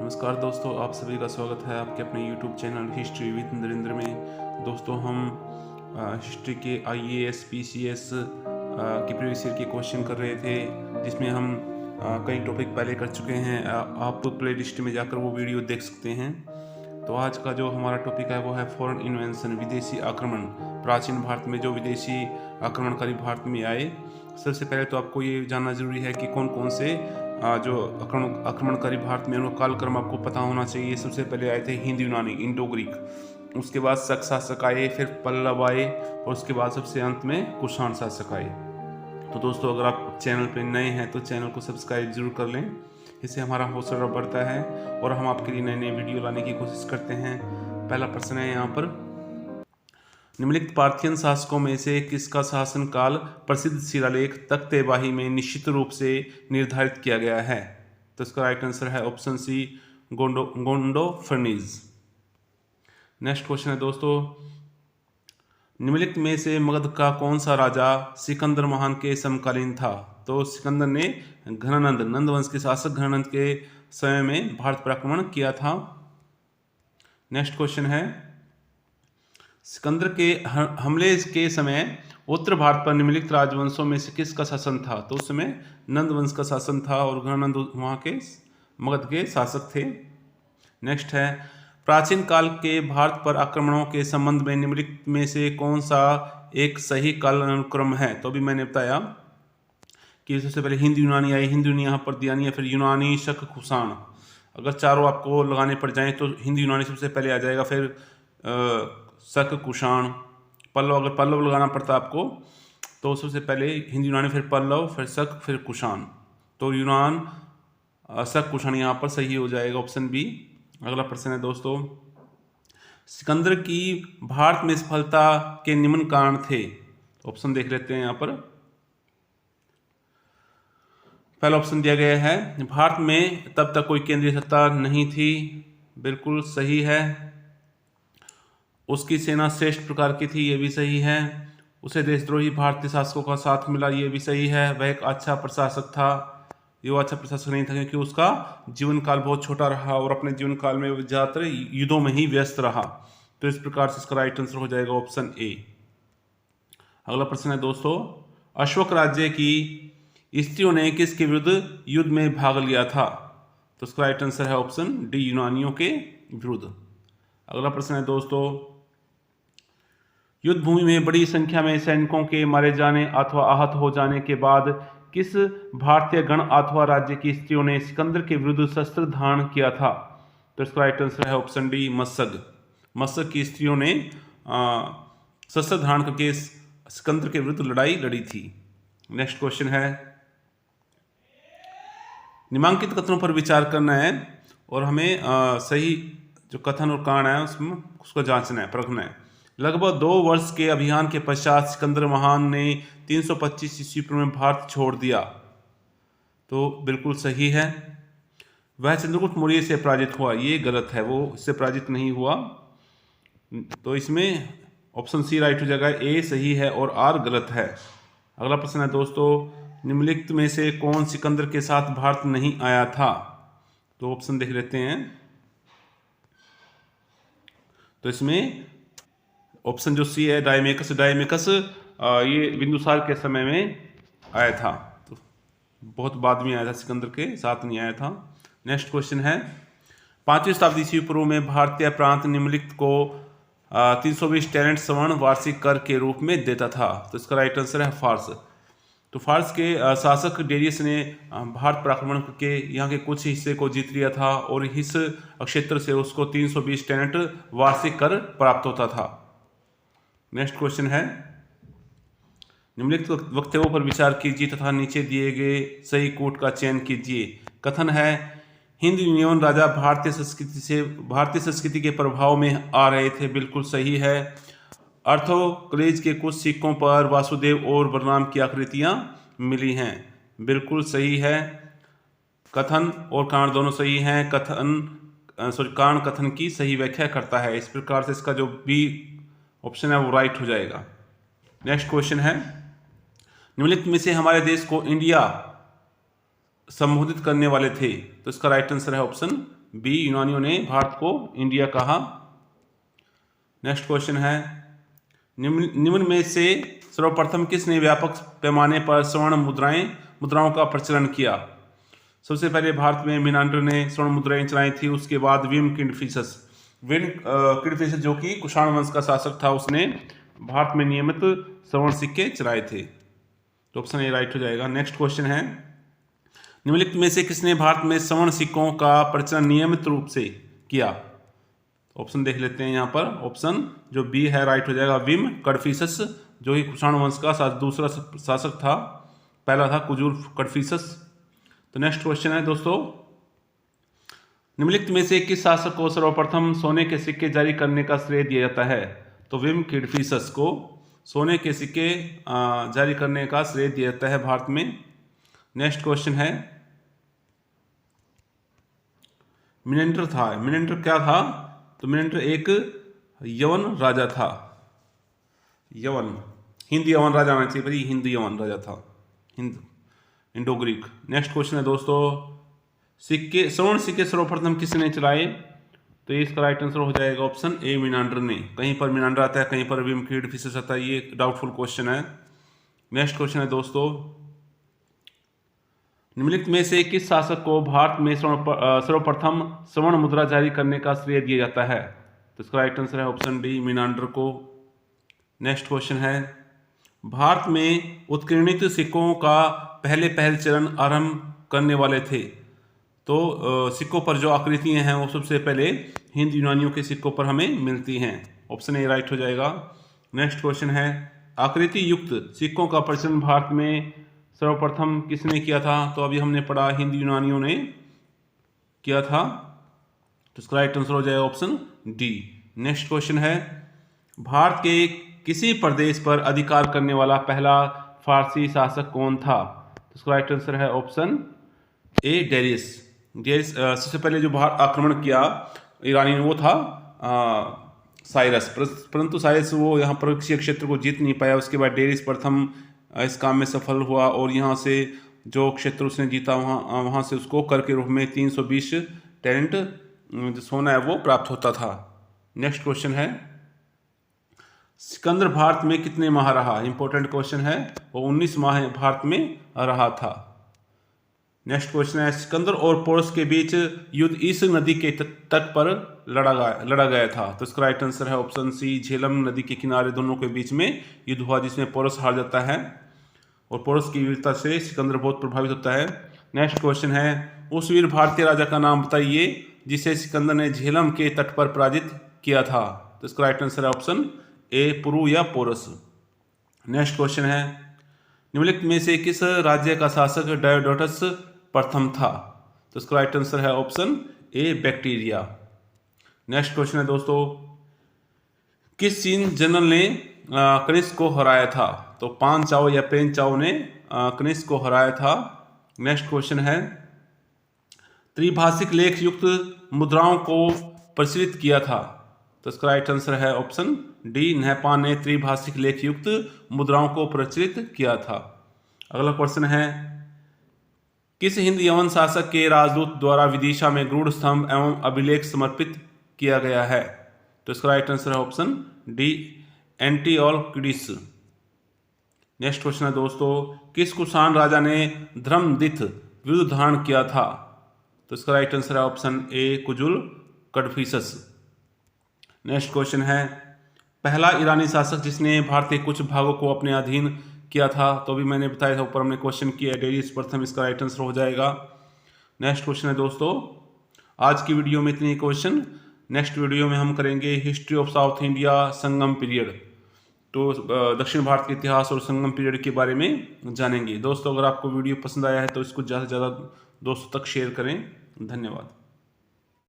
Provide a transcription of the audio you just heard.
नमस्कार दोस्तों, आप सभी का स्वागत है आपके अपने YouTube channel history with Narendra में। दोस्तों, हम हिस्ट्री के IAS PCS के प्रीवियस ईयर के क्वेश्चन कर रहे थे, जिसमें हम कई टॉपिक पहले कर चुके हैं। आप प्ले लिस्ट में जाकर वो वीडियो देख सकते हैं। तो आज का जो हमारा टॉपिक है वो है फॉरेन इन्वेंशन, विदेशी आक्रमण। प्राचीन भारत में जो विदेशी आक्रमणकारी भारत में आए, सबसे पहले तो आपको ये जानना जरूरी है कि कौन कौन से जो आक्रमणकारी भारत में उनका कालक्रम आपको पता होना चाहिए। सबसे पहले आए थे हिंद यूनानी, इंडो ग्रीक, उसके बाद शक शासक आए, फिर पल्लव आए, और उसके बाद सबसे अंत में कुषाण शासक आए। तो दोस्तों, अगर आप चैनल पे नए हैं तो चैनल को सब्सक्राइब जरूर कर लें, इससे हमारा हौसला बढ़ता है और हम आपके लिए नए नए वीडियो लाने की कोशिश करते हैं। पहला प्रश्न है यहाँ पर, निम्नलिखित पार्थियन शासकों में से किसका शासनकाल प्रसिद्ध शिलालेख तख्त-ए-बाही में निश्चित रूप से निर्धारित किया गया है? तो इसका राइट आंसर है ऑप्शन सी, गोंडोफर्नीज। नेक्स्ट क्वेश्चन है दोस्तों, निम्नलिखित में से मगध का कौन सा राजा सिकंदर महान के समकालीन था? तो सिकंदर ने नंद वंश के शासक घनानंद के समय में भारत पर आक्रमण किया था। नेक्स्ट क्वेश्चन है, सिकंदर के हमले के समय उत्तर भारत पर निम्नलिखित राजवंशों में से किसका शासन था? तो उस समय नंद वंश का शासन था और घनानंद वहाँ के मगध के शासक थे। नेक्स्ट है, प्राचीन काल के भारत पर आक्रमणों के संबंध में निम्नलिखित में से कौन सा एक सही कालानुक्रम है? तो अभी मैंने बताया कि सबसे पहले हिंद यूनानी आई, हिंद यूनानी यहाँ पर दिया नहीं है, फिर यूनानी, शक, कुषाण। अगर चारों आपको लगाने पड़ जाएं तो हिंद यूनानी सबसे पहले आ जाएगा, फिर शक, कुषाण, पल्लव। अगर पल्लव लगाना पड़ता आपको तो सबसे पहले हिंद यूनानी, फिर पल्लव, फिर शक, फिर कुषाण। तो यूनान, शक, कुषाण यहाँ पर सही हो जाएगा, ऑप्शन बी। अगला प्रश्न है दोस्तों, सिकंदर की भारत में सफलता के निम्न कारण थे? ऑप्शन देख लेते हैं यहाँ पर। पहला ऑप्शन दिया गया है, भारत में तब तक कोई केंद्रीय सत्ता नहीं थी, बिल्कुल सही है। उसकी सेना श्रेष्ठ प्रकार की थी, ये भी सही है। उसे देशद्रोही भारतीय शासकों का साथ मिला, ये भी सही है। वह एक अच्छा प्रशासक था, ये अच्छा प्रशासक नहीं था क्योंकि उसका जीवन काल बहुत छोटा रहा और अपने जीवन काल में ज़्यादातर युद्धों में ही व्यस्त रहा। तो इस प्रकार से इसका राइट आंसर हो जाएगा ऑप्शन ए। अगला प्रश्न है दोस्तों, अशोक राज्य की स्त्रियों ने किसके विरुद्ध युद्ध में भाग लिया था? तो इसका राइट आंसर है ऑप्शन डी, यूनानियों के विरुद्ध। अगला प्रश्न है दोस्तों, युद्ध भूमि में बड़ी संख्या में सैनिकों के मारे जाने अथवा आहत हो जाने के बाद किस भारतीय गण अथवा राज्य की स्त्रियों ने सिकंदर के विरुद्ध शस्त्र धारण किया था? तो इसका राइट आंसर है ऑप्शन डी, मत्सग। मत्सग की स्त्रियों ने शस्त्र धारण करके सिकंदर के विरुद्ध लड़ाई लड़ी थी। नेक्स्ट क्वेश्चन है, निम्नलिखित कथनों पर विचार करना है और हमें सही जो कथन और कारण है उसमें उसको जांचना है, परखना है। लगभग 2 वर्ष के अभियान के पश्चात सिकंदर महान ने 325 ईस्वी पूर्व में भारत छोड़ दिया। तो बिल्कुल सही है। वह चंद्रगुप्त मौर्य से पराजित हुआ, ये गलत है, वो इससे पराजित नहीं हुआ। तो इसमें ऑप्शन सी राइट हो जाएगा, ए सही है और आर गलत है। अगला प्रश्न है दोस्तों, निम्नलिखित में से कौन सिकंदर के साथ भारत नहीं आया था? तो ऑप्शन देख लेते हैं। तो इसमें ऑप्शन जो सी है, डायमेकस। डायमेकस ये बिंदुसार के समय में आया था, तो बहुत बाद में आया था, सिकंदर के साथ नहीं आया था। नेक्स्ट क्वेश्चन है, 5वीं शताब्दी ईस्वी पूर्व में भारतीय प्रांत निम्नलिखित को 320 टैलेंट स्वर्ण वार्षिक कर के रूप में देता था। तो इसका राइट आंसर है फार्स। तो फार्स के शासक डेरियस ने भारत पर आक्रमण करके यहाँ के कुछ हिस्से को जीत लिया था और इस क्षेत्र से उसको 320 टैलेंट वार्षिक कर प्राप्त होता था। नेक्स्ट क्वेश्चन है, निम्नलिखित वक्तव्यों पर विचार कीजिए तथा नीचे दिए गए सही कोट का चयन कीजिए। कथन है, हिंद यूनियन राजा भारतीय संस्कृति के प्रभाव में आ रहे थे, बिल्कुल सही है। अर्थोकलेज के कुछ सिक्कों पर वासुदेव और बलराम की आकृतियां मिली हैं, बिल्कुल सही है। कथन और कारण दोनों सही हैं। कारण कथन की सही व्याख्या करता है, इस प्रकार से इसका जो बी ऑप्शन है वो राइट हो जाएगा। नेक्स्ट क्वेश्चन है, निम्नलिखित में से हमारे देश को इंडिया संबोधित करने वाले थे? तो इसका राइट आंसर है ऑप्शन बी यूनानियों ने भारत को इंडिया कहा। नेक्स्ट क्वेश्चन है, निम्न में से सर्वप्रथम किसने व्यापक पैमाने पर स्वर्ण मुद्राओं का प्रचलन किया? सबसे पहले भारत में मिनांडर ने स्वर्ण मुद्राएं चलाई थी। उसके बाद विम किडफिसस जो कि कुषाण वंश का शासक था, उसने भारत में नियमित स्वर्ण सिक्के चलाए थे। तो ऑप्शन ए राइट हो जाएगा। नेक्स्ट क्वेश्चन है, निम्नलिखित में से किसने भारत में स्वर्ण सिक्कों का प्रचलन नियमित रूप से किया? ऑप्शन देख लेते हैं यहाँ पर। ऑप्शन जो बी है राइट हो जाएगा, विम कडफिसस, जो कि कुषाण वंश का दूसरा शासक था। पहला था कुजुर कडफिसस। तो नेक्स्ट क्वेश्चन है दोस्तों, निम्नलिखित में से किस शासक को सर्वप्रथम सोने के सिक्के जारी करने का श्रेय दिया जाता है? तो विम किडफिसस को सोने के सिक्के जारी करने का श्रेय दिया जाता है भारत में। नेक्स्ट क्वेश्चन है, मिनेंडर क्या था? तो मिनेंडर एक यवन राजा था। हिंद यवन राजा आना चाहिए भाई, हिंद यवन राजा था, इंडो ग्रीक। नेक्स्ट क्वेश्चन है दोस्तों, स्वर्ण सिक्के सर्वप्रथम किसने चलाए? तो इसका राइट आंसर हो जाएगा ऑप्शन ए, मिनांडर ने। कहीं पर मिनांडर आता है, कहीं पर विम किडफिसस आता है, ये डाउटफुल क्वेश्चन है। नेक्स्ट क्वेश्चन है दोस्तों, निम्नलिखित में से किस शासक को भारत में सर्वप्रथम स्वर्ण मुद्रा जारी करने का श्रेय दिया जाता है? तो इसका राइट आंसर है ऑप्शन डी, मिनांडर को। नेक्स्ट क्वेश्चन है, भारत में उत्कीर्णित सिक्कों का पहल चरण आरंभ करने वाले थे। तो सिक्कों पर जो आकृतियां हैं वो सबसे पहले हिंद यूनानियों के सिक्कों पर हमें मिलती हैं। ऑप्शन ए राइट हो जाएगा। नेक्स्ट क्वेश्चन है, आकृति युक्त सिक्कों का प्रचलन भारत में सर्वप्रथम किसने किया था? तो अभी हमने पढ़ा हिंद यूनानियों ने किया था। तो इसका राइट आंसर हो जाएगा ऑप्शन डी। नेक्स्ट क्वेश्चन है, भारत के किसी प्रदेश पर अधिकार करने वाला पहला फारसी शासक कौन था? तो इसका राइट आंसर है ऑप्शन ए, डेरियस। सबसे पहले जो भारत आक्रमण किया ईरानी ने वो था साइरस, परंतु साइरस वो यहाँ पर किसी क्षेत्र को जीत नहीं पाया। उसके बाद डेरियस प्रथम इस काम में सफल हुआ और यहाँ से जो क्षेत्र उसने जीता वहाँ से उसको कर के रूप में 320 टैलेंट जो सोना है वो प्राप्त होता था। नेक्स्ट क्वेश्चन है, सिकंदर भारत में कितने माह रहा? इंपॉर्टेंट क्वेश्चन है। वो 19 माह भारत में रहा था। नेक्स्ट क्वेश्चन है, सिकंदर और पोरस के बीच युद्ध इस नदी के तट पर लड़ा गया था। तो इसका राइट आंसर है ऑप्शन सी, झेलम नदी के किनारे दोनों के बीच में युद्ध हुआ, जिसमें पोरस हार जाता है और पोरस की वीरता से सिकंदर बहुत प्रभावित होता है। नेक्स्ट क्वेश्चन है, उस वीर भारतीय राजा का नाम बताइए जिसे सिकंदर ने झेलम के तट पर पराजित किया था। तो इसका राइट आंसर है ऑप्शन ए, पुरु या पोरस। नेक्स्ट क्वेश्चन है, निम्नलिखित में से किस राज्य का शासक डायोडोटस प्रथम था? तो इसका राइट आंसर है ऑप्शन ए, बैक्टीरिया। नेक्स्ट क्वेश्चन है दोस्तों, किस चीन जनरल ने कनिष्क को हराया था? तो पान चाओ या पेन चाओ ने कनिष्क को हराया था। नेक्स्ट क्वेश्चन है, त्रिभाषिक लेख युक्त मुद्राओं को प्रचलित किया था। तो इसका राइट आंसर है ऑप्शन डी, नहपान ने त्रिभाषिक लेख युक्त मुद्राओं को प्रचलित किया था। अगला क्वेश्चन है, किस हिंद यवन शासक के राजदूत द्वारा विदिशा में गरुड़ स्तंभ एवं अभिलेख समर्पित किया गया है? तो इसका राइट आंसर है ऑप्शन डी, एंटिओक्विडिस। नेक्स्ट क्वेश्चन है दोस्तों, किस कुषाण राजा ने धर्मदिथ विरुद्ध धारण किया था? तो इसका राइट आंसर है option A, Kujula Kadphises. Next question है, पहला ईरानी शासक जिसने भारत के कुछ भागों को अपने अधीन किया था? तो अभी मैंने बताया था, ऊपर हमने क्वेश्चन किया, डेरियस प्रथम इसका राइट आंसर हो जाएगा। नेक्स्ट क्वेश्चन है दोस्तों, आज की वीडियो में इतने क्वेश्चन। नेक्स्ट वीडियो में हम करेंगे history of south India Sangam period. तो दक्षिण भारत के इतिहास और संगम पीरियड के बारे में जानेंगे। दोस्तों, अगर आपको वीडियो पसंद आया है तो इसको ज़्यादा से ज़्यादा दोस्तों तक शेयर करें। धन्यवाद।